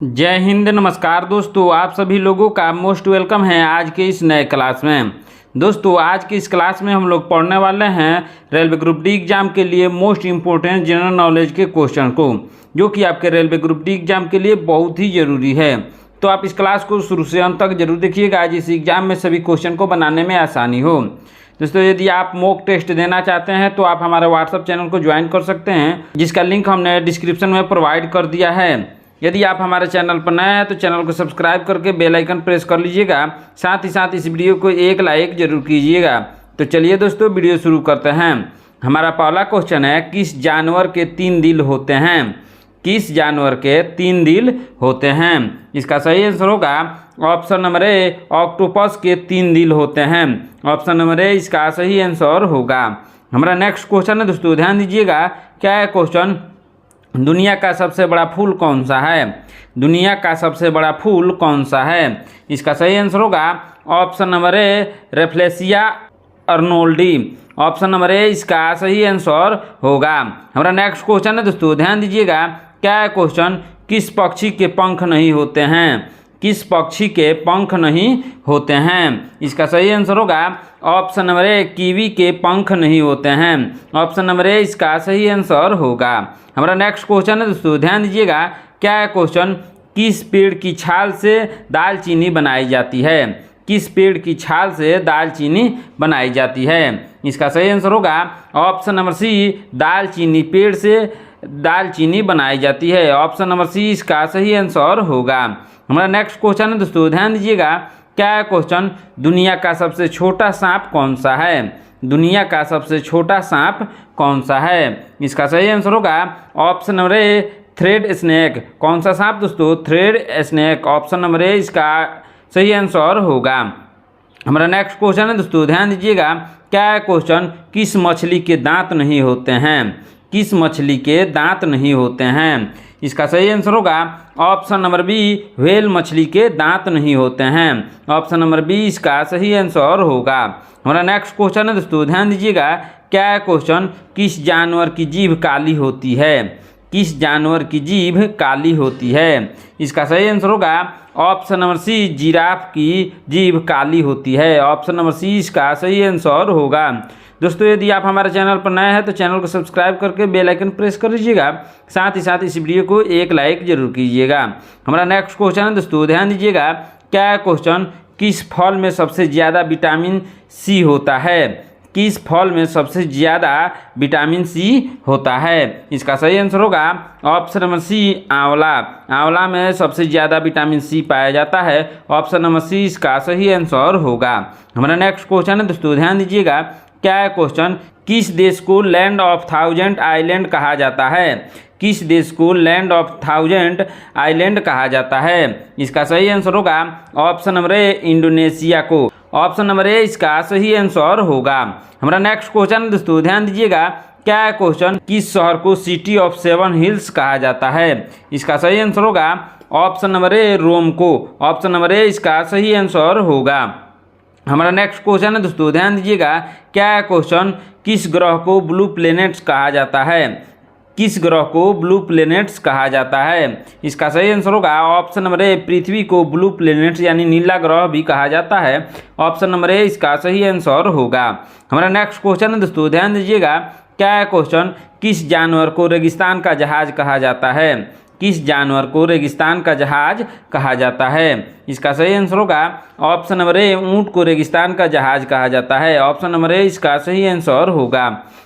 जय हिंद। नमस्कार दोस्तों, आप सभी लोगों का मोस्ट वेलकम है आज के इस नए क्लास में। दोस्तों आज की इस क्लास में हम लोग पढ़ने वाले हैं रेलवे ग्रुप डी एग्जाम के लिए मोस्ट इम्पोर्टेंट जनरल नॉलेज के क्वेश्चन को, जो कि आपके रेलवे ग्रुप डी एग्जाम के लिए बहुत ही ज़रूरी है। तो आप इस क्लास को शुरू से अंत तक जरूर देखिएगा, आज इस एग्जाम में सभी क्वेश्चन को बनाने में आसानी हो। दोस्तों यदि आप मॉक टेस्ट देना चाहते हैं तो आप हमारे व्हाट्सएप चैनल को ज्वाइन कर सकते हैं, जिसका लिंक हमने डिस्क्रिप्शन में प्रोवाइड कर दिया है। यदि आप हमारे चैनल पर नए हैं तो चैनल को सब्सक्राइब करके बेल आइकन प्रेस कर लीजिएगा, साथ ही साथ इस वीडियो को एक लाइक जरूर कीजिएगा। तो चलिए दोस्तों वीडियो शुरू करते हैं। हमारा पहला क्वेश्चन है, किस जानवर के 3 दिल होते हैं? किस जानवर के 3 दिल होते हैं? इसका सही आंसर होगा ऑप्शन नंबर ए, ऑक्टोपस के 3 दिल होते हैं। ऑप्शन नंबर ए इसका सही आंसर होगा। हमारा नेक्स्ट क्वेश्चन है दोस्तों, ध्यान दीजिएगा। क्या है क्वेश्चन? दुनिया का सबसे बड़ा फूल कौन सा है? दुनिया का सबसे बड़ा फूल कौन सा है? इसका सही आंसर होगा option number A, Rafflesia arnoldii. Option number A इसका सही आंसर होगा। हमारा नेक्स्ट क्वेश्चन है दोस्तों, ध्यान दीजिएगा। क्या है क्वेश्चन? किस पक्षी के पंख नहीं होते हैं? किस पक्षी के पंख नहीं होते हैं? इसका सही आंसर होगा ऑप्शन नंबर ए, कीवी के पंख नहीं होते हैं। ऑप्शन नंबर ए इसका सही आंसर होगा। हमारा नेक्स्ट क्वेश्चन है दोस्तों, ध्यान दीजिएगा। क्या है क्वेश्चन? किस पेड़ की छाल से दालचीनी बनाई जाती है? किस पेड़ की छाल से दालचीनी बनाई जाती है? इसका सही आंसर होगा ऑप्शन नंबर सी, दालचीनी पेड़ से दालचीनी बनाई जाती है। ऑप्शन नंबर सी इसका सही आंसर होगा। हमारा नेक्स्ट क्वेश्चन है दोस्तों, ध्यान दीजिएगा। क्या है क्वेश्चन? दुनिया का सबसे छोटा सांप कौन सा है? दुनिया का सबसे छोटा सांप कौन सा है? इसका सही आंसर होगा ऑप्शन नंबर ए, थ्रेड स्नेक। कौन सा सांप दोस्तों? Thread snake. Option number A इसका सही आंसर होगा। हमारा नेक्स्ट क्वेश्चन है दोस्तों, ध्यान दीजिएगा। क्या है क्वेश्चन? किस मछली के दांत नहीं होते हैं? किस मछली के दांत नहीं होते हैं? इसका सही आंसर होगा ऑप्शन नंबर बी, व्हेल मछली के दांत नहीं होते हैं। ऑप्शन नंबर बी इसका सही आंसर होगा। हमारा नेक्स्ट क्वेश्चन है दोस्तों, ध्यान दीजिएगा। क्या है क्वेश्चन? किस जानवर की जीभ काली होती है? किस जानवर की जीभ काली होती है? इसका सही आंसर होगा ऑप्शन नंबर सी, जिराफ की जीभ काली होती है। ऑप्शन नंबर सी इसका सही आंसर होगा। दोस्तों यदि आप हमारे चैनल पर नए हैं तो चैनल को सब्सक्राइब करके बेल आइकन प्रेस कर लीजिएगा, साथ ही साथ इस वीडियो को एक लाइक जरूर कीजिएगा। हमारा नेक्स्ट क्वेश्चन है दोस्तों, ध्यान दीजिएगा। क्या है क्वेश्चन? किस फल में सबसे ज़्यादा विटामिन सी होता है? किस फल में सबसे ज़्यादा विटामिन सी होता है? इसका सही आंसर होगा ऑप्शन नंबर सी, आंवला। आंवला में सबसे ज़्यादा विटामिन सी पाया जाता है। ऑप्शन नंबर सी इसका सही आंसर होगा। हमारा नेक्स्ट क्वेश्चन है दोस्तों, ध्यान दीजिएगा। क्या है क्वेश्चन? किस देश को लैंड ऑफ 1000 आइलैंड कहा जाता है? किस देश को लैंड ऑफ 1000 आइलैंड कहा जाता है? इसका सही आंसर होगा ऑप्शन नंबर ए, इंडोनेशिया को। ऑप्शन नंबर ए इसका सही आंसर होगा। हमारा नेक्स्ट क्वेश्चन दोस्तों, ध्यान दीजिएगा। क्या है क्वेश्चन? किस शहर को सिटी ऑफ 7 हिल्स कहा जाता है? इसका सही आंसर होगा ऑप्शन नंबर ए, रोम को। ऑप्शन नंबर ए इसका सही आंसर होगा। हमारा नेक्स्ट क्वेश्चन है दोस्तों, ध्यान दीजिएगा। क्या है क्वेश्चन? किस ग्रह को ब्लू प्लैनेट्स कहा जाता है? किस ग्रह को ब्लू प्लैनेट्स कहा जाता है? इसका सही आंसर होगा ऑप्शन नंबर ए, पृथ्वी को ब्लू प्लैनेट्स यानी नीला ग्रह भी कहा जाता है। ऑप्शन नंबर ए इसका सही आंसर होगा। हमारा नेक्स्ट क्वेश्चन है दोस्तों, ध्यान दीजिएगा। क्या है क्वेश्चन? किस जानवर को रेगिस्तान का जहाज कहा जाता है? किस जानवर को रेगिस्तान का जहाज कहा जाता है? इसका सही आंसर होगा ऑप्शन नंबर ए, ऊंट को रेगिस्तान का जहाज कहा जाता है। ऑप्शन नंबर ए इसका सही आंसर होगा।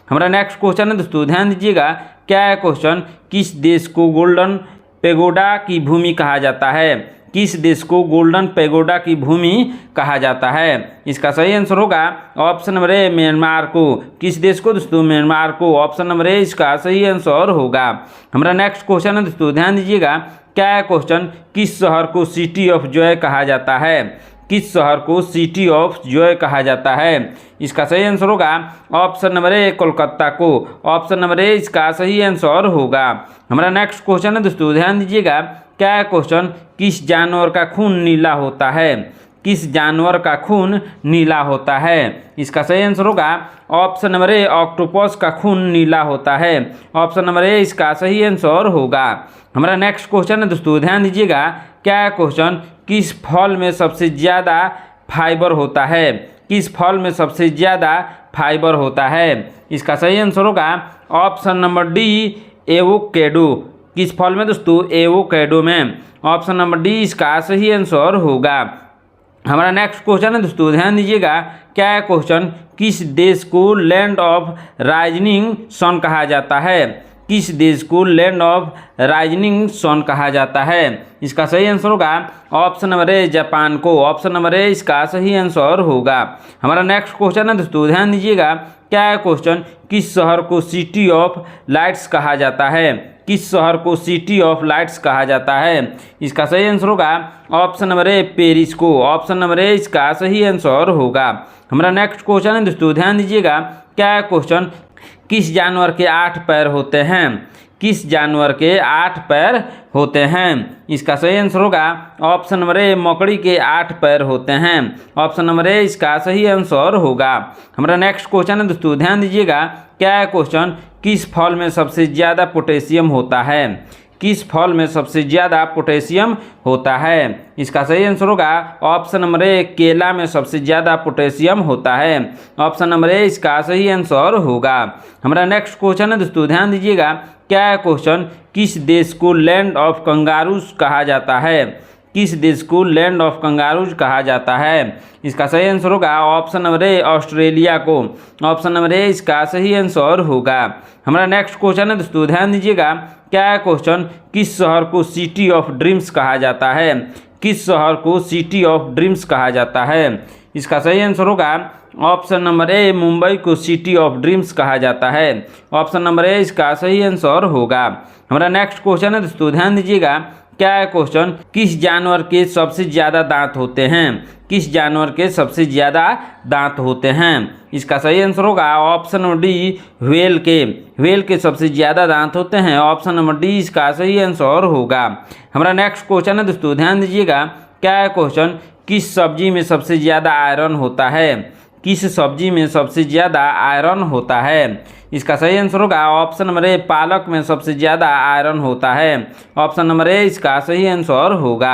हमारा नेक्स्ट क्वेश्चन है दोस्तों, ध्यान दीजिएगा। क्या है क्वेश्चन? किस देश को गोल्डन पेगोडा की भूमि कहा जाता है? किस देश को गोल्डन पेगोडा की भूमि कहा जाता है? इसका सही आंसर होगा ऑप्शन नंबर ए, म्यांमार को। किस देश को दोस्तों? म्यांमार को। ऑप्शन नंबर ए इसका सही आंसर होगा। हमारा नेक्स्ट क्वेश्चन है दोस्तों, ध्यान दीजिएगा। क्या है क्वेश्चन? किस शहर को सिटी ऑफ जॉय कहा जाता है? किस शहर को सिटी ऑफ जॉय कहा जाता है? इसका सही आंसर होगा ऑप्शन नंबर ए, कोलकाता को। ऑप्शन नंबर ए इसका सही आंसर होगा। हमारा नेक्स्ट क्वेश्चन है दोस्तों, ध्यान दीजिएगा। क्या है क्वेश्चन? किस जानवर का खून नीला होता है? किस जानवर का खून नीला होता है? इसका सही आंसर होगा ऑप्शन नंबर ए, ऑक्टोपस का खून नीला होता है। ऑप्शन नंबर ए इसका सही आंसर होगा। हमारा नेक्स्ट क्वेश्चन है दोस्तों, ध्यान दीजिएगा। क्या क्वेश्चन, किस फल में सबसे ज़्यादा फाइबर होता है? किस फल में सबसे ज़्यादा फाइबर होता है? इसका सही आंसर होगा ऑप्शन नंबर डी, एवोकेडो। किस फल में दोस्तों? एवोकेडो में। ऑप्शन नंबर डी इसका सही आंसर होगा। हमारा नेक्स्ट क्वेश्चन है दोस्तों, ध्यान दीजिएगा। क्या क्वेश्चन, किस देश को लैंड ऑफ राइजिंग सन कहा जाता है? किस देश को लैंड ऑफ राइजिंग सन कहा जाता है? इसका सही आंसर होगा ऑप्शन नंबर ए, जापान को। ऑप्शन नंबर ए इसका सही आंसर होगा। हमारा नेक्स्ट क्वेश्चन है दोस्तों, ध्यान दीजिएगा। क्या क्वेश्चन, किस शहर को सिटी ऑफ लाइट्स कहा जाता है? किस शहर को सिटी ऑफ लाइट्स कहा जाता है? इसका सही आंसर होगा ऑप्शन नंबर ए, पेरिस को। ऑप्शन नंबर ए इसका सही आंसर होगा। हमारा नेक्स्ट क्वेश्चन है दोस्तों, ध्यान दीजिएगा। क्या क्वेश्चन, किस जानवर के 8 पैर होते हैं? किस जानवर के 8 पैर होते हैं? इसका सही आंसर होगा ऑप्शन नंबर ए, मकड़ी के 8 पैर होते हैं। ऑप्शन नंबर ए इसका सही आंसर होगा। हमारा नेक्स्ट क्वेश्चन है दोस्तों, ध्यान दीजिएगा। क्या क्वेश्चन, किस फल में सबसे ज़्यादा पोटेशियम होता है? किस फल में सबसे ज़्यादा पोटेशियम होता है? इसका सही आंसर होगा ऑप्शन नंबर ए, केला में सबसे ज़्यादा पोटेशियम होता है। ऑप्शन नंबर ए इसका सही आंसर होगा। हमारा नेक्स्ट क्वेश्चन है दोस्तों, ध्यान दीजिएगा। क्या क्वेश्चन, किस देश को लैंड ऑफ कंगारूज कहा जाता है? किस देश को लैंड ऑफ कंगारूज कहा जाता है? इसका सही आंसर होगा ऑप्शन नंबर ए, ऑस्ट्रेलिया को। ऑप्शन नंबर ए इसका सही आंसर होगा। हमारा नेक्स्ट क्वेश्चन है दोस्तों, ध्यान दीजिएगा। क्या क्वेश्चन, किस शहर को सिटी ऑफ ड्रीम्स कहा जाता है? किस शहर को सिटी ऑफ ड्रीम्स कहा जाता है? इसका सही आंसर होगा ऑप्शन नंबर ए, मुंबई को सिटी ऑफ ड्रीम्स कहा जाता है। ऑप्शन नंबर ए इसका सही आंसर होगा। हमारा नेक्स्ट क्वेश्चन है दोस्तों, ध्यान दीजिएगा। क्या क्वेश्चन, किस जानवर के सबसे ज़्यादा दांत होते हैं? किस जानवर के सबसे ज़्यादा दांत होते हैं? इसका सही आंसर होगा ऑप्शन नंबर डी, व्हेल के। व्हेल के सबसे ज़्यादा दांत होते हैं। ऑप्शन नंबर डी इसका सही आंसर होगा। हमारा नेक्स्ट क्वेश्चन है दोस्तों, ध्यान दीजिएगा। क्या क्वेश्चन, किस सब्जी में सबसे ज़्यादा आयरन होता है? किस सब्जी में सबसे ज़्यादा आयरन होता है? इसका सही आंसर होगा ऑप्शन नंबर ए, पालक में सबसे ज़्यादा आयरन होता है। ऑप्शन नंबर ए इसका सही आंसर होगा।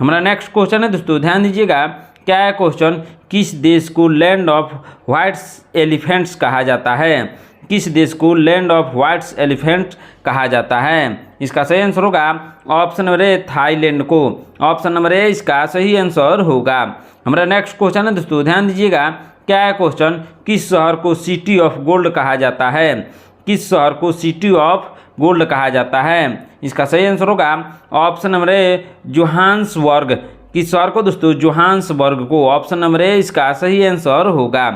हमारा नेक्स्ट क्वेश्चन है दोस्तों, ध्यान दीजिएगा। क्या क्वेश्चन, किस देश को लैंड ऑफ व्हाइट्स एलिफेंट्स कहा जाता है? किस देश को लैंड ऑफ व्हाइट्स एलिफेंट कहा जाता है? इसका सही आंसर होगा ऑप्शन नंबर ए, थाईलैंड को। ऑप्शन नंबर ए इसका सही आंसर होगा। हमारा नेक्स्ट क्वेश्चन है दोस्तों, ध्यान दीजिएगा। क्या क्वेश्चन, किस शहर को सिटी ऑफ गोल्ड कहा जाता है? किस शहर को सिटी ऑफ गोल्ड कहा जाता है? इसका सही आंसर होगा ऑप्शन नंबर ए, जोहान्सबर्ग। किस शहर को दोस्तों? जोहान्सबर्ग को। ऑप्शन नंबर ए इसका सही आंसर होगा।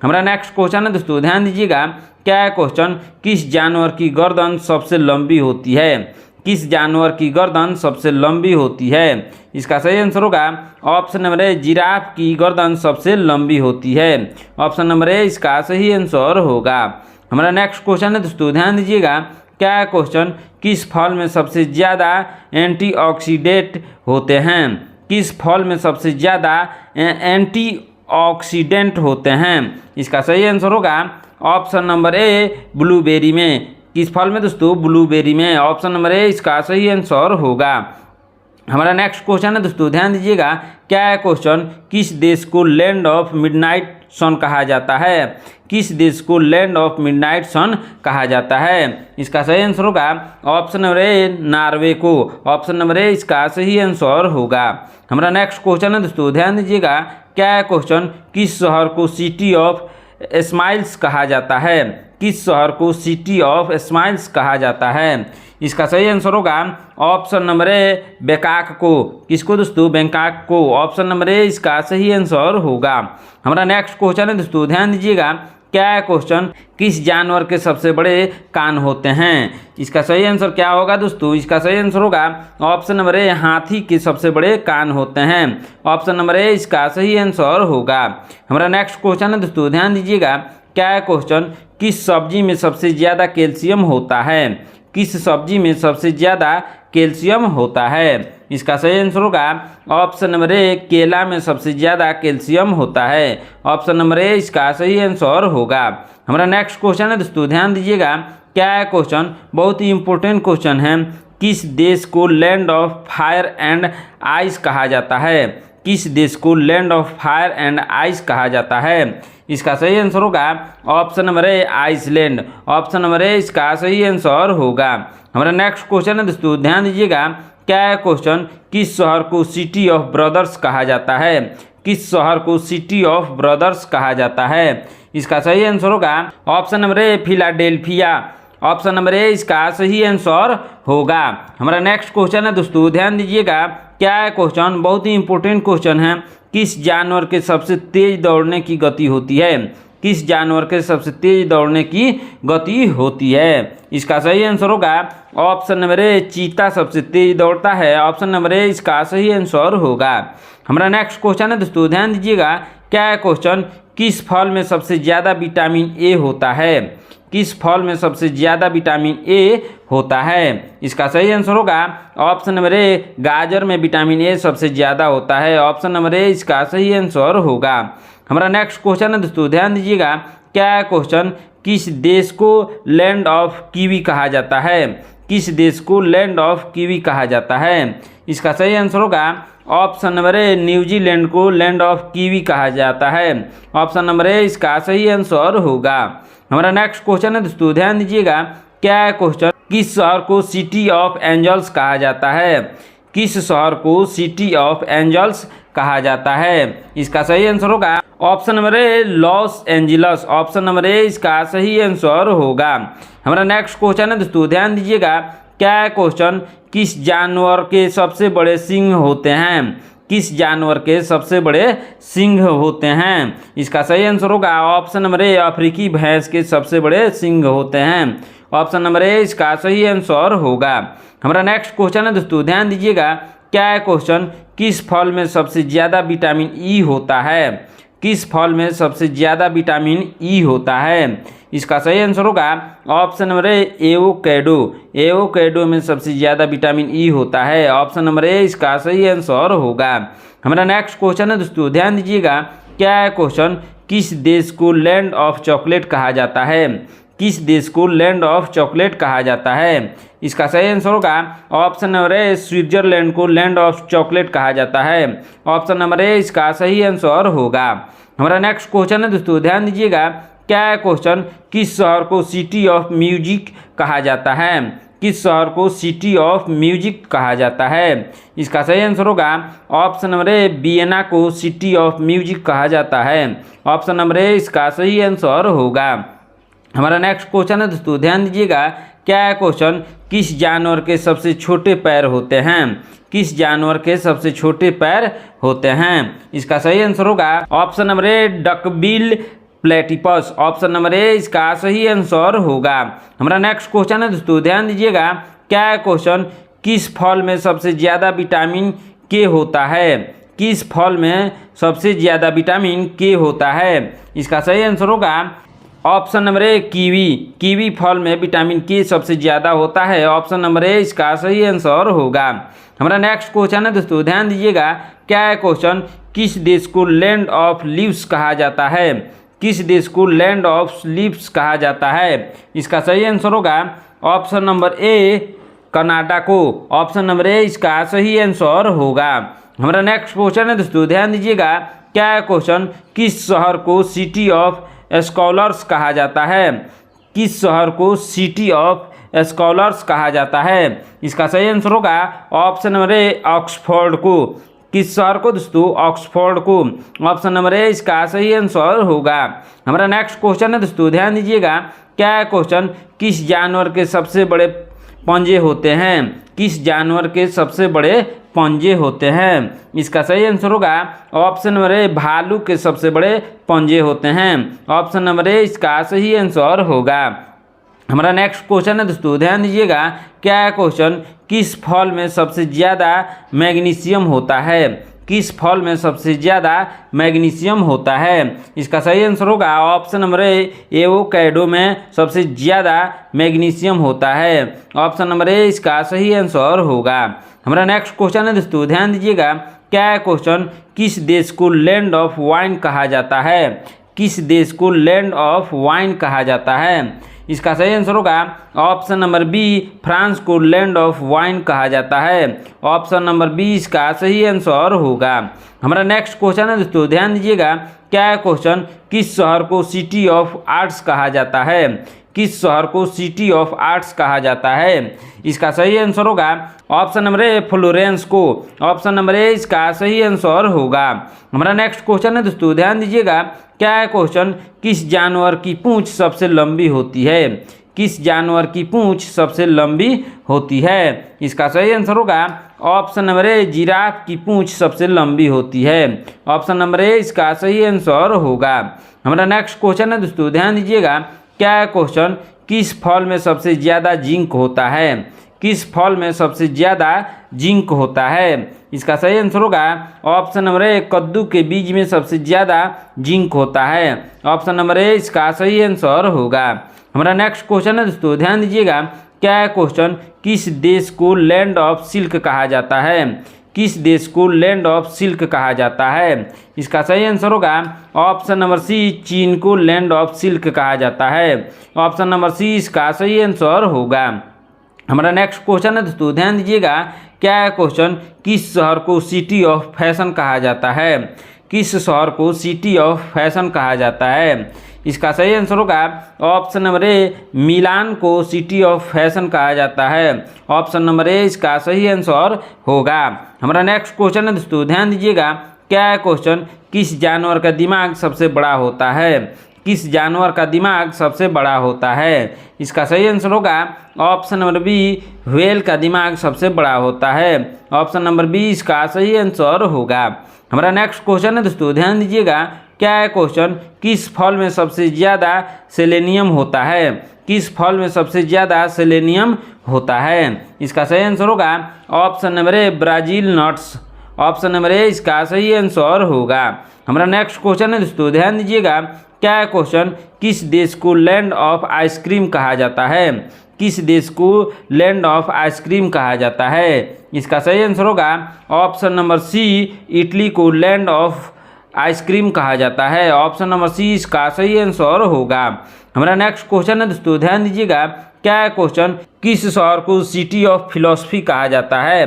हमारा नेक्स्ट क्वेश्चन है दोस्तों, ध्यान दीजिएगा। क्या क्वेश्चन, किस जानवर की गर्दन सबसे लंबी होती है? किस जानवर की गर्दन सबसे लंबी होती है? इसका सही आंसर होगा ऑप्शन नंबर ए, जिराफ की गर्दन सबसे लंबी होती है। ऑप्शन नंबर ए इसका सही आंसर होगा। हमारा नेक्स्ट क्वेश्चन है दोस्तों, ध्यान दीजिएगा। क्या क्वेश्चन, किस फल में सबसे ज़्यादा एंटीऑक्सीडेंट होते हैं? किस फल में सबसे ज़्यादा एंटीऑक्सीडेंट होते हैं? इसका सही आंसर होगा ऑप्शन नंबर ए, ब्लूबेरी में। किस फल में दोस्तों? ब्लूबेरी में। ऑप्शन नंबर ए इसका सही आंसर होगा। हमारा नेक्स्ट क्वेश्चन है दोस्तों, ध्यान दीजिएगा। क्या क्वेश्चन, किस देश को लैंड ऑफ मिडनाइट सन कहा जाता है? किस देश को लैंड ऑफ मिडनाइट सन कहा जाता है? इसका सही आंसर होगा ऑप्शन नंबर ए, नॉर्वे को। ऑप्शन नंबर ए इसका सही आंसर होगा। हमारा नेक्स्ट क्वेश्चन है दोस्तों, ध्यान दीजिएगा। क्या क्वेश्चन, किस शहर को सिटी ऑफ स्माइल्स कहा जाता है? किस शहर को सिटी ऑफ स्माइल्स कहा जाता है? इसका सही आंसर होगा ऑप्शन नंबर ए, बैंकॉक को। किसको दोस्तों? बैंकॉक को। ऑप्शन नंबर ए इसका सही आंसर होगा। हमारा नेक्स्ट क्वेश्चन है दोस्तों, ध्यान दीजिएगा। क्या क्वेश्चन, किस जानवर के सबसे बड़े कान होते हैं? इसका सही आंसर क्या होगा दोस्तों? इसका सही आंसर होगा ऑप्शन नंबर ए, हाथी के सबसे बड़े कान होते हैं। ऑप्शन नंबर ए इसका सही आंसर होगा। हमारा नेक्स्ट क्वेश्चन है दोस्तों, ध्यान दीजिएगा। क्या क्वेश्चन, किस सब्जी में सबसे ज़्यादा कैल्शियम होता है? किस सब्जी में सबसे ज़्यादा कैल्शियम होता है? इसका सही आंसर होगा ऑप्शन नंबर ए, केला में सबसे ज़्यादा कैल्शियम होता है। ऑप्शन नंबर ए इसका सही आंसर होगा। हमारा नेक्स्ट क्वेश्चन है दोस्तों, ध्यान दीजिएगा। क्या है क्वेश्चन? बहुत ही इंपॉर्टेंट क्वेश्चन है। किस देश को land of fire and ice कहा जाता है? किस देश को land of fire and ice कहा जाता है? इसका सही आंसर होगा option number A, Iceland. Option number A इसका सही आंसर होगा। हमारा नेक्स्ट क्वेश्चन है दोस्तों, ध्यान दीजिएगा। क्या है क्वेश्चन? किस शहर को सिटी ऑफ ब्रदर्स कहा जाता है? किस शहर को सिटी ऑफ ब्रदर्स कहा जाता है? इसका सही आंसर होगा option number A, Philadelphia. Option number A इसका सही आंसर होगा। हमारा नेक्स्ट क्वेश्चन है दोस्तों, ध्यान दीजिएगा। क्या है क्वेश्चन? बहुत ही इंपॉर्टेंट क्वेश्चन है। किस जानवर के सबसे तेज दौड़ने की गति होती है? किस जानवर के सबसे तेज दौड़ने की गति होती है? इसका सही आंसर होगा ऑप्शन नंबर ए, चीता सबसे तेज दौड़ता है। ऑप्शन नंबर ए इसका सही आंसर होगा। हमारा नेक्स्ट क्वेश्चन है दोस्तों, ध्यान दीजिएगा। क्या है क्वेश्चन? किस फल में सबसे ज़्यादा विटामिन ए होता है? किस फल में सबसे ज़्यादा विटामिन ए होता है? इसका सही आंसर होगा ऑप्शन नंबर ए, गाजर में विटामिन ए सबसे ज़्यादा होता है। ऑप्शन नंबर ए इसका सही आंसर होगा। हमारा नेक्स्ट क्वेश्चन है दोस्तों, ध्यान दीजिएगा। क्या है क्वेश्चन? किस देश को लैंड ऑफ कीवी कहा जाता है? किस देश को लैंड ऑफ कीवी कहा जाता है? इसका सही आंसर होगा ऑप्शन नंबर ए, न्यूजीलैंड को लैंड ऑफ कीवी कहा जाता है। ऑप्शन नंबर ए इसका सही आंसर होगा। हमारा नेक्स्ट क्वेश्चन है दोस्तों, ध्यान दीजिएगा। क्या है क्वेश्चन? किस शहर को सिटी ऑफ एंजल्स कहा जाता है? किस शहर को सिटी ऑफ एंजल्स कहा जाता है? इसका सही आंसर होगा option number A, Los Angeles. Option number A इसका सही आंसर होगा। हमारा नेक्स्ट क्वेश्चन है दोस्तों, ध्यान दीजिएगा। क्या है क्वेश्चन? किस जानवर के सबसे बड़े सींग होते हैं? किस जानवर के सबसे बड़े सींग होते हैं? इसका सही आंसर होगा ऑप्शन नंबर ए, अफ्रीकी भैंस के सबसे बड़े सींग होते हैं। ऑप्शन नंबर ए इसका सही आंसर होगा। हमारा नेक्स्ट क्वेश्चन है दोस्तों, ध्यान दीजिएगा। क्या है क्वेश्चन? किस फल में सबसे ज़्यादा विटामिन ई होता है? किस फल में सबसे ज़्यादा विटामिन ई होता है? इसका सही आंसर होगा ऑप्शन नंबर ए, एवोकेडो। एवोकेडो में सबसे ज़्यादा विटामिन ई होता है। ऑप्शन नंबर ए इसका सही आंसर होगा। हमारा नेक्स्ट क्वेश्चन है दोस्तों, ध्यान दीजिएगा। क्या है क्वेश्चन? किस देश को लैंड ऑफ चॉकलेट कहा जाता है? किस देश को लैंड ऑफ चॉकलेट कहा जाता है? इसका सही आंसर होगा ऑप्शन नंबर ए, स्विट्जरलैंड को लैंड ऑफ चॉकलेट कहा जाता है। ऑप्शन नंबर ए इसका सही आंसर होगा। हमारा नेक्स्ट क्वेश्चन है दोस्तों, ध्यान दीजिएगा। क्या है क्वेश्चन? किस शहर को सिटी ऑफ म्यूजिक कहा जाता है? किस शहर को सिटी ऑफ म्यूजिक कहा जाता है? इसका सही आंसर होगा ऑप्शन नंबर ए, वियना को सिटी ऑफ म्यूजिक कहा जाता है। ऑप्शन नंबर ए इसका सही आंसर होगा। हमारा नेक्स्ट क्वेश्चन है दोस्तों, ध्यान दीजिएगा। क्या है क्वेश्चन? किस जानवर के सबसे छोटे पैर होते हैं? किस जानवर के सबसे छोटे पैर होते हैं? इसका सही आंसर होगा option number A, duckbill platypus. Option number A इसका सही आंसर होगा। हमारा नेक्स्ट क्वेश्चन है दोस्तों, ध्यान दीजिएगा। क्या है क्वेश्चन? किस फल में सबसे ज़्यादा विटामिन के होता है? किस फल में सबसे ज़्यादा विटामिन के होता है? इसका सही आंसर होगा ऑप्शन नंबर ए, कीवी। कीवी फल में विटामिन के सबसे ज़्यादा होता है। ऑप्शन नंबर ए इसका सही आंसर होगा। हमारा नेक्स्ट क्वेश्चन है दोस्तों, ध्यान दीजिएगा। क्या है क्वेश्चन? किस देश को लैंड ऑफ लीव्स कहा जाता है? किस देश को लैंड ऑफ लीव्स कहा जाता है? इसका सही आंसर होगा ऑप्शन नंबर ए, कनाडा को। ऑप्शन नंबर ए इसका सही आंसर होगा। हमारा नेक्स्ट क्वेश्चन है दोस्तों, ध्यान दीजिएगा। क्या है क्वेश्चन? किस शहर को सिटी ऑफ स्कॉलर्स कहा जाता है? किस शहर को सिटी ऑफ स्कॉलर्स कहा जाता है? इसका सही आंसर होगा ऑप्शन नंबर ए, ऑक्सफोर्ड को। किस शहर को दोस्तों? ऑक्सफोर्ड को। ऑप्शन नंबर ए इसका सही आंसर होगा। हमारा नेक्स्ट क्वेश्चन है दोस्तों, ध्यान दीजिएगा। क्या है क्वेश्चन? किस जानवर के सबसे बड़े पंजे होते हैं? किस जानवर के सबसे बड़े पंजे होते हैं? इसका सही आंसर होगा ऑप्शन नंबर ए, भालू के सबसे बड़े पंजे होते हैं। ऑप्शन नंबर ए इसका सही आंसर होगा। हमारा नेक्स्ट क्वेश्चन है दोस्तों, ध्यान दीजिएगा। क्या है क्वेश्चन? किस फल में सबसे ज़्यादा मैग्नीशियम होता है? किस फल में सबसे ज़्यादा मैग्नीशियम होता है? इसका सही आंसर होगा ऑप्शन नंबर ए, एवोकैडो में सबसे ज़्यादा मैग्नीशियम होता है। ऑप्शन नंबर ए इसका सही आंसर होगा। हमारा नेक्स्ट क्वेश्चन है दोस्तों, ध्यान दीजिएगा। क्या है क्वेश्चन? किस देश को लैंड ऑफ वाइन कहा जाता है? किस देश को लैंड ऑफ वाइन कहा जाता है? इसका सही आंसर होगा ऑप्शन नंबर बी, फ्रांस को लैंड ऑफ वाइन कहा जाता है। ऑप्शन नंबर बी इसका सही आंसर होगा। हमारा नेक्स्ट क्वेश्चन है दोस्तों, ध्यान दीजिएगा। क्या है क्वेश्चन? किस शहर को सिटी ऑफ आर्ट्स कहा जाता है? किस शहर को सिटी ऑफ आर्ट्स कहा जाता है? इसका सही आंसर होगा ऑप्शन नंबर ए, फ्लोरेंस को। ऑप्शन नंबर ए इसका सही आंसर होगा। हमारा नेक्स्ट क्वेश्चन है दोस्तों, ध्यान दीजिएगा। क्या है क्वेश्चन? किस जानवर की पूंछ सबसे लंबी होती है? किस जानवर की पूंछ सबसे लंबी होती है? इसका सही आंसर होगा ऑप्शन नंबर ए, जिराफ की पूंछ सबसे लंबी होती है। ऑप्शन नंबर ए इसका सही आंसर होगा। हमारा नेक्स्ट क्वेश्चन है दोस्तों, ध्यान दीजिएगा। क्या है क्वेश्चन? किस फल में सबसे ज़्यादा जिंक होता है? किस फल में सबसे ज़्यादा जिंक होता है? इसका सही आंसर होगा ऑप्शन नंबर ए, कद्दू के बीज में सबसे ज़्यादा जिंक होता है। ऑप्शन नंबर ए इसका सही आंसर होगा। हमारा नेक्स्ट क्वेश्चन है दोस्तों, ध्यान दीजिएगा। क्या है क्वेश्चन? किस देश को लैंड ऑफ सिल्क कहा जाता है? किस देश को लैंड ऑफ सिल्क कहा जाता है? इसका सही आंसर होगा ऑप्शन नंबर सी, चीन को लैंड ऑफ सिल्क कहा जाता है। ऑप्शन नंबर सी इसका सही आंसर होगा। हमारा नेक्स्ट क्वेश्चन है दोस्तों, ध्यान दीजिएगा। क्या है क्वेश्चन? किस शहर को सिटी ऑफ फैशन कहा जाता है? किस शहर को सिटी ऑफ फैशन कहा जाता है? इसका सही आंसर होगा ऑप्शन नंबर ए, मिलान को सिटी ऑफ फैशन कहा जाता है। ऑप्शन नंबर ए इसका सही आंसर होगा। हमारा नेक्स्ट क्वेश्चन है दोस्तों, ध्यान दीजिएगा। क्या है क्वेश्चन? किस जानवर का दिमाग सबसे बड़ा होता है? किस जानवर का दिमाग सबसे बड़ा होता है? इसका सही आंसर होगा ऑप्शन नंबर बी, व्हेल का दिमाग सबसे बड़ा होता है। ऑप्शन नंबर बी इसका सही आंसर होगा। हमारा नेक्स्ट क्वेश्चन है दोस्तों, ध्यान दीजिएगा। क्या है क्वेश्चन? किस फल में सबसे ज़्यादा सेलेनियम होता है? किस फल में सबसे ज़्यादा सेलेनियम होता है? इसका सही आंसर होगा option number A, Brazil nuts. Option number A इसका सही आंसर होगा। हमारा नेक्स्ट क्वेश्चन है दोस्तों, ध्यान दीजिएगा। क्या है क्वेश्चन? किस देश को लैंड ऑफ आइसक्रीम कहा जाता है? किस देश को लैंड ऑफ आइसक्रीम कहा जाता है? इसका सही आंसर होगा ऑप्शन नंबर सी, इटली को लैंड ऑफ आइसक्रीम कहा जाता है। ऑप्शन नंबर सी इसका सही आंसर होगा। हमारा नेक्स्ट क्वेश्चन है दोस्तों, ध्यान दीजिएगा। क्या है क्वेश्चन? किस शहर को सिटी ऑफ फिलॉसफी कहा जाता है?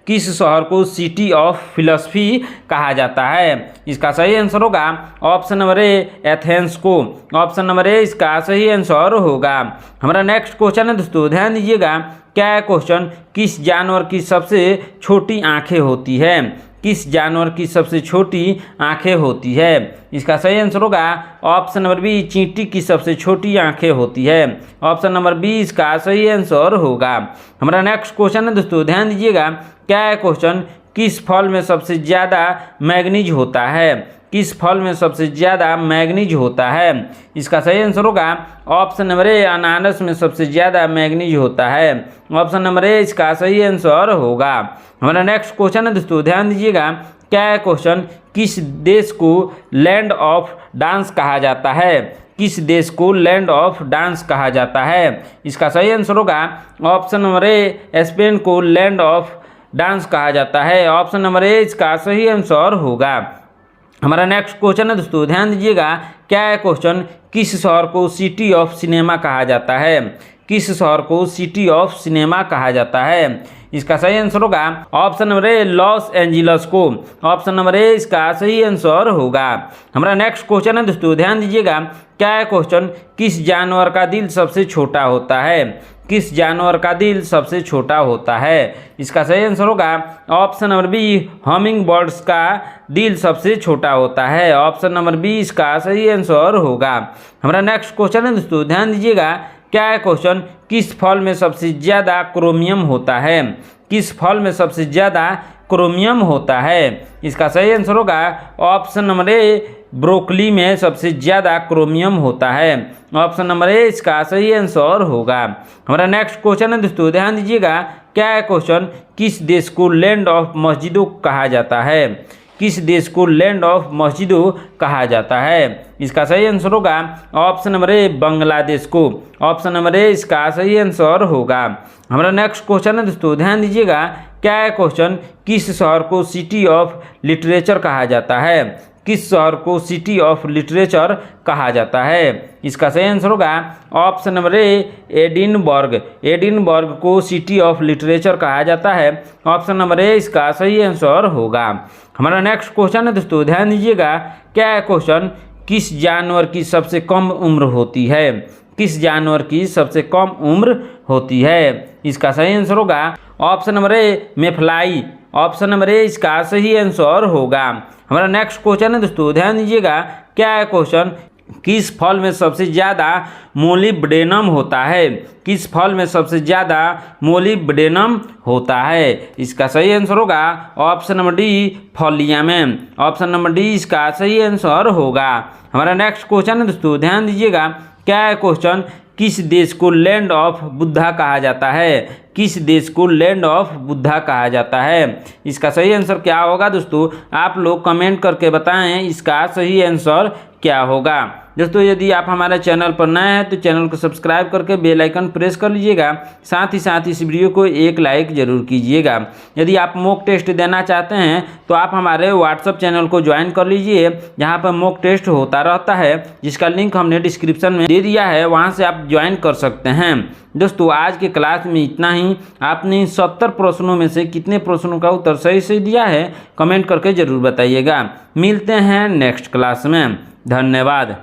किस शहर को सिटी ऑफ फिलॉसफी कहा जाता है? इसका सही आंसर होगा ऑप्शन नंबर ए, एथेंस को। ऑप्शन नंबर ए इसका सही आंसर होगा। हमारा नेक्स्ट क्वेश्चन है दोस्तों, ध्यान दीजिएगा। क्या है क्वेश्चन? किस जानवर की सबसे छोटी आंखें होती है? किस जानवर की सबसे छोटी आंखें होती है? इसका सही आंसर होगा ऑप्शन नंबर बी, चींटी की सबसे छोटी आंखें होती है। ऑप्शन नंबर बी इसका सही आंसर होगा। हमारा नेक्स्ट क्वेश्चन है दोस्तों, ध्यान दीजिएगा। क्या है क्वेश्चन? किस फल में सबसे ज़्यादा मैग्नीज होता है? किस फल में सबसे ज़्यादा मैग्नीज होता है? इसका सही आंसर होगा ऑप्शन नंबर ए, अनानास में सबसे ज़्यादा मैग्नीज होता है। ऑप्शन नंबर ए इसका सही आंसर होगा। हमारा नेक्स्ट क्वेश्चन है दोस्तों, ध्यान दीजिएगा। क्या है क्वेश्चन? किस देश को लैंड ऑफ डांस कहा जाता है? किस देश को लैंड ऑफ डांस कहा जाता है? इसका सही आंसर होगा ऑप्शन नंबर ए, स्पेन को लैंड ऑफ डांस कहा जाता है। ऑप्शन नंबर ए इसका सही आंसर होगा। हमारा नेक्स्ट क्वेश्चन है दोस्तों, ध्यान दीजिएगा। क्या है क्वेश्चन? किस शहर को सिटी ऑफ सिनेमा कहा जाता है? किस शहर को सिटी ऑफ सिनेमा कहा जाता है? इसका सही आंसर होगा ऑप्शन नंबर ए, लॉस एंजिलस को। ऑप्शन नंबर ए इसका सही आंसर होगा। हमारा नेक्स्ट क्वेश्चन है दोस्तों, ध्यान दीजिएगा। क्या है क्वेश्चन? किस जानवर का दिल सबसे छोटा होता है? किस जानवर का दिल सबसे छोटा होता है? इसका सही आंसर होगा option number B, humming birds का दिल सबसे छोटा होता है। ऑप्शन नंबर बी इसका सही आंसर होगा। हमारा नेक्स्ट क्वेश्चन है दोस्तों, ध्यान दीजिएगा। क्या है क्वेश्चन? किस फल में सबसे ज़्यादा क्रोमियम होता है? किस फल में सबसे ज़्यादा क्रोमियम होता है? इसका सही आंसर होगा ऑप्शन नंबर ए, ब्रोकली में सबसे ज़्यादा क्रोमियम होता है। ऑप्शन नंबर ए इसका सही आंसर होगा। हमारा नेक्स्ट क्वेश्चन है दोस्तों, ध्यान दीजिएगा। क्या है क्वेश्चन? किस देश को लैंड ऑफ मस्जिदों कहा जाता है? किस देश को लैंड ऑफ मस्जिदों कहा जाता है? इसका सही आंसर होगा ऑप्शन नंबर ए बांग्लादेश को। ऑप्शन नंबर ए इसका सही आंसर होगा। हमारा नेक्स्ट क्वेश्चन है दोस्तों, ध्यान दीजिएगा। क्या है क्वेश्चन? किस शहर को सिटी ऑफ लिटरेचर कहा जाता है? किस शहर को सिटी ऑफ लिटरेचर कहा जाता है? इसका सही आंसर होगा ऑप्शन नंबर ए एडिनबर्ग। एडिनबर्ग को सिटी ऑफ लिटरेचर कहा जाता है। ऑप्शन नंबर ए इसका सही आंसर होगा। हमारा नेक्स्ट क्वेश्चन है दोस्तों, ध्यान दीजिएगा। क्या है क्वेश्चन? किस जानवर की सबसे कम उम्र होती है? किस जानवर की सबसे कम उम्र होती है? इसका सही आंसर होगा option number A mayfly. Option number A इसका सही आंसर होगा। हमारा नेक्स्ट क्वेश्चन है दोस्तों, ध्यान दीजिएगा। क्या है क्वेश्चन? किस फल में सबसे ज़्यादा मोलिब्डेनम होता है? किस फल में सबसे ज़्यादा मोलिब्डेनम होता है? इसका सही आंसर होगा ऑप्शन नंबर डी फलिया में। ऑप्शन नंबर डी इसका सही आंसर होगा। हमारा नेक्स्ट क्वेश्चन है दोस्तों, ध्यान दीजिएगा। क्या है क्वेश्चन? किस देश को लैंड ऑफ बुद्धा कहा जाता है? किस देश को लैंड ऑफ बुद्धा कहा जाता है? इसका सही आंसर क्या होगा दोस्तों? आप लोग कमेंट करके बताएं इसका सही आंसर क्या होगा। दोस्तों यदि आप हमारे चैनल पर नए हैं तो चैनल को सब्सक्राइब करके बेल आइकन प्रेस कर लीजिएगा। साथ ही साथ इस वीडियो को एक लाइक जरूर कीजिएगा। यदि आप मॉक टेस्ट देना चाहते हैं तो आप हमारे व्हाट्सएप चैनल को ज्वाइन कर लीजिए, जहां पर मॉक टेस्ट होता रहता है, जिसका लिंक हमने डिस्क्रिप्शन में दे दिया है, वहां से आप ज्वाइन कर सकते हैं। दोस्तों आज के क्लास में इतना ही। आपने 70 प्रश्नों में से कितने प्रश्नों का उत्तर सही से दिया है कमेंट करके ज़रूर बताइएगा। मिलते हैं नेक्स्ट क्लास में। धन्यवाद।